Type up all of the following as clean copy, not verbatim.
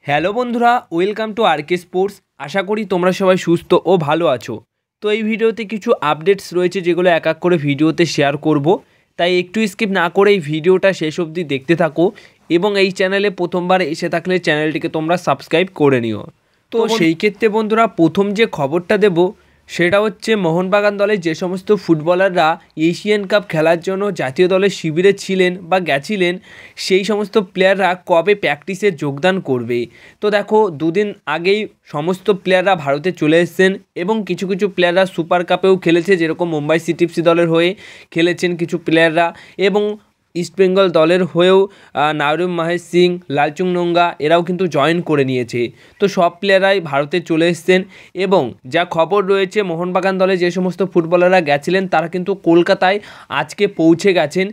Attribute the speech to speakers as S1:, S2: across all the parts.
S1: Hello বন্ধুরা, welcome to আরকে sports. আশা করি তোমরা সবাই সুস্থ ও ভালো আছো। তো এই ভিডিওতে কিছু আপডেটস রয়েছে যেগুলো এক এক করে ভিডিওতে শেয়ার করব, তাই একটু স্কিপ না করে এই ভিডিওটা শেষ অবধি দেখতে থাকো এবং এই চ্যানেলে প্রথমবার এসে থাকলে চ্যানেলটিকে তোমরা সাবস্ক্রাইব করে নিও। তো সেই ক্ষেত্রে বন্ধুরা প্রথম যে খবরটা দেব সেটা হচ্ছে মোহনবাগান দলের যে সমস্ত ফুটবলাররা এশিয়ান কাপ খেলার জন্য জাতীয় দলের শিবিরে ছিলেন বা গেছিলেন, সেই সমস্ত প্লেয়াররা কবে প্র্যাকটিসে যোগদান করবে। তো দেখো, দুদিন আগেই সমস্ত প্লেয়াররা ভারতে চলে এসেছেন এবং কিছু কিছু প্লেয়াররা সুপার কাপেও খেলেছে, যেরকম মুম্বাই সিটি এফসি দলের হয়ে খেলেছেন কিছু প্লেয়াররা, এবং ইস্টবেঙ্গল দলের হয়েও নাওরেম মহেশ সিং, লালচুং নোঙ্গা এরাও কিন্তু জয়েন করে নিয়েছে। তো সব প্লেয়ারাই ভারতে চলে এসেছেন এবং যা খবর রয়েছে মোহনবাগান দলে যে সমস্ত ফুটবলাররা গেছিলেন তারা কিন্তু কলকাতায় আজকে পৌঁছে গেছেন।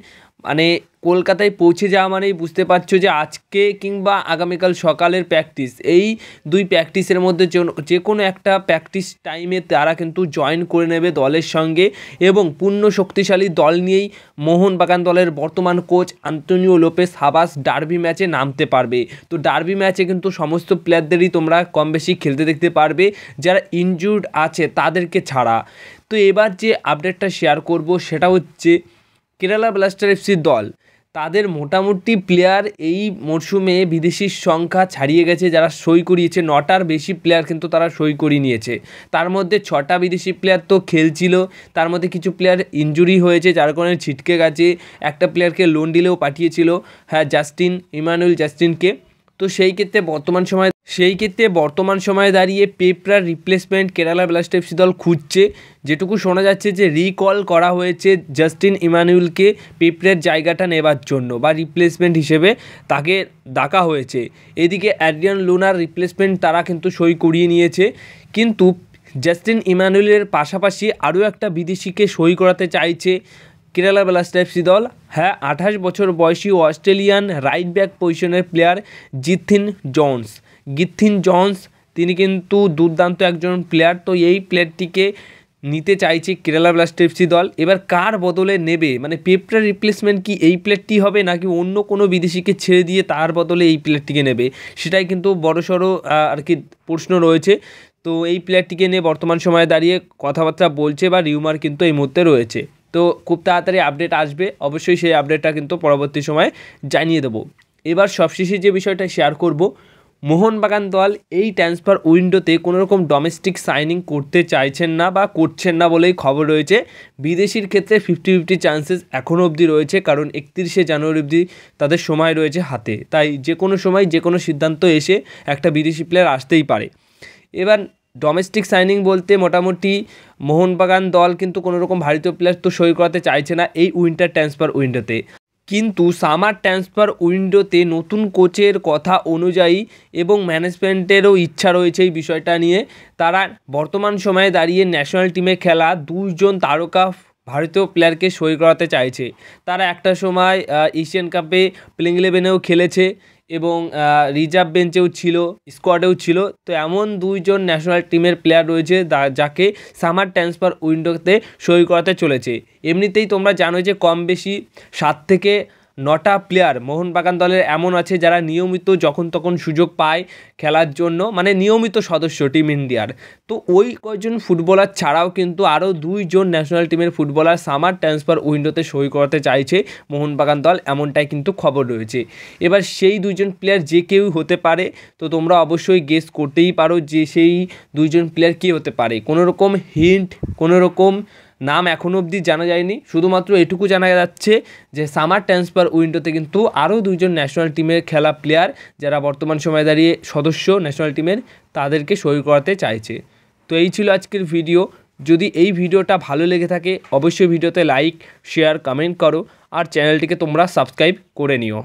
S1: মানে কলকাতায় পৌঁছে যাওয়া মানেই বুঝতে পারছো যে আজকে কিংবা আগামীকাল সকালের প্র্যাকটিস, এই দুই প্র্যাকটিসের মধ্যে যে কোনো একটা প্র্যাকটিস টাইমে তারা কিন্তু জয়েন করে নেবে দলের সঙ্গে এবং পূর্ণ শক্তিশালী দল নিয়েই মোহনবাগান দলের বর্তমান coach Antonio Lopez Habas derby ম্যাচে নামতে পারবে। তো ডার্বি ম্যাচে কিন্তু সমস্ত প্লেয়ারদেরই তোমরা কম বেশি খেলতে দেখতে পারবে, যারা ইনজুর্ড আছে তাদেরকে ছাড়া। তো এবার যে আপডেটটা শেয়ার করব সেটা হচ্ছে কেরালা ব্লাস্টার এফসির দল, তাদের মোটামুটি প্লেয়ার এই মরশুমে বিদেশির সংখ্যা ছাড়িয়ে গেছে, যারা সই করিয়েছে 9টার বেশি প্লেয়ার কিন্তু তারা সই করিয়ে নিয়েছে। তার মধ্যে 6টা বিদেশি প্লেয়ার তো খেলছিল, তার মধ্যে কিছু প্লেয়ার ইনজুরি হয়েছে যার কারণে ছিটকে গেছে। একটা প্লেয়ারকে লোন ডিলেও পাঠিয়েছিল, হ্যাঁ, ইমানুয়েল জাস্টিনকে। তো সেই ক্ষেত্রে বর্তমান সময়ে দাঁড়িয়ে পেপরার রিপ্লেসমেন্ট কেরালা ব্লাস্টার এফসি দল খুঁজছে। যেটুকু শোনা যাচ্ছে যে রিকল করা হয়েছে জাস্টিন ইমানুয়েলকে পেপরের জায়গাটা নেবার জন্য, বা রিপ্লেসমেন্ট হিসেবে তাকে ডাকা হয়েছে। এদিকে অ্যাড্রিয়ান লুনার রিপ্লেসমেন্ট তারা কিন্তু সই করিয়ে নিয়েছে, কিন্তু জাস্টিন ইমানুয়েলের পাশাপাশি আরও একটা বিদেশিকে সই করাতে চাইছে কেরালা ব্লাস্টার এফসি দল। হ্যাঁ, 28 বছর বয়সী অস্ট্রেলিয়ান রাইট ব্যাক পজিশনের প্লেয়ার গিথিন জনস, তিনি কিন্তু দুর্দান্ত একজন প্লেয়ার। তো এই প্লেয়ারটিকে নিতে চাইছে কেরালা ব্লাস্টার এফসি দল। এবার কার বদলে নেবে, মানে পেপরার রিপ্লেসমেন্ট কি এই প্লেয়ারটি হবে নাকি অন্য কোনো বিদেশিকে ছেড়ে দিয়ে তার বদলে এই প্লেয়ারটিকে নেবে, সেটাই কিন্তু বড়সড় আর কি প্রশ্ন রয়েছে। তো এই প্লেয়ারটিকে নিয়ে বর্তমান সময়ে দাঁড়িয়ে কথাবার্তা বলছে বা রিউমার কিন্তু এই মুহূর্তে রয়েছে। তো খুব তাড়াতাড়ি আপডেট আসবে, অবশ্যই সেই আপডেটটা কিন্তু পরবর্তী সময়ে জানিয়ে দেবো। এবার সবশেষে যে বিষয়টা শেয়ার করব, মোহনবাগান দল এই ট্রান্সফার উইন্ডোতে কোনোরকম ডোমেস্টিক সাইনিং করতে চাইছেন না বা করছেন না বলেই খবর রয়েছে। বিদেশির ক্ষেত্রে 50-50 চান্সেস এখনও অবধি রয়েছে, কারণ 31শে জানুয়ারি অবধি তাদের সময় রয়েছে হাতে। তাই যে কোনো সময় যে কোনো সিদ্ধান্ত এসে একটা বিদেশি প্লেয়ার আসতেই পারে। এবার ডোমেস্টিক সাইনিং বলতে মোটামুটি মোহনবাগান দল কিন্তু কোনোরকম ভারতীয় প্লেয়ার তো সই করাতে চাইছে না এই উইন্টার ট্রান্সফার উইন্ডোতে, কিন্তু সামার ট্রান্সফার উইন্ডোতে নতুন কোচের কথা অনুযায়ী এবং ম্যানেজমেন্টেরও ইচ্ছা রয়েছে এই বিষয়টা নিয়ে, তারা বর্তমান সময়ে দাঁড়িয়ে ন্যাশনাল টিমে খেলা 2 তারকা ভারতীয় প্লেয়ারকে সই করাতে চাইছে। তারা একটা সময় এশিয়ান কাপে প্লেইং 11-এও খেলেছে এবং রিজার্ভ বেঞ্চেও ছিল, স্কোয়াডেও ছিল। তো এমন 2 ন্যাশনাল টিমের প্লেয়ার রয়েছে যাকে সামার ট্রান্সফার উইন্ডোতে সই করাতে চলেছে। এমনিতেই তোমরা জানো যে কম বেশি 7 থেকে 9টা প্লেয়ার মোহনবাগান দলের এমন আছে যারা নিয়মিত যখন তখন সুযোগ পায় খেলার জন্য, মানে নিয়মিত সদস্য টিম ইন্ডিয়ার। তো ওই কয়েকজন ফুটবলার ছাড়াও কিন্তু আরও 2 ন্যাশনাল টিমের ফুটবলার সামার ট্রান্সফার উইন্ডোতে সই করাতে চাইছে মোহনবাগান দল, এমনটাই কিন্তু খবর রয়েছে। এবার সেই 2 প্লেয়ার যে কেউ হতে পারে, তো তোমরা অবশ্যই গেস করতেই পারো যে সেই 2 প্লেয়ার কী হতে পারে। কোনোরকম হিন্ট, কোনোরকম নাম এখনও অবধি জানা যায়নি, শুধুমাত্র এটুকু জানা যাচ্ছে যে সামার ট্রান্সফার উইন্ডোতে কিন্তু আরও 2 ন্যাশনাল টিমের খেলা প্লেয়ার যারা বর্তমান সময়ে দাঁড়িয়ে সদস্য ন্যাশনাল টিমের, তাদেরকে সই করাতে চাইছে। তো এই ছিল আজকের ভিডিও। যদি এই ভিডিওটা ভালো লেগে থাকে অবশ্যই ভিডিওতে লাইক, শেয়ার, কমেন্ট করো আর চ্যানেলটিকে তোমরা সাবস্ক্রাইব করে নিও।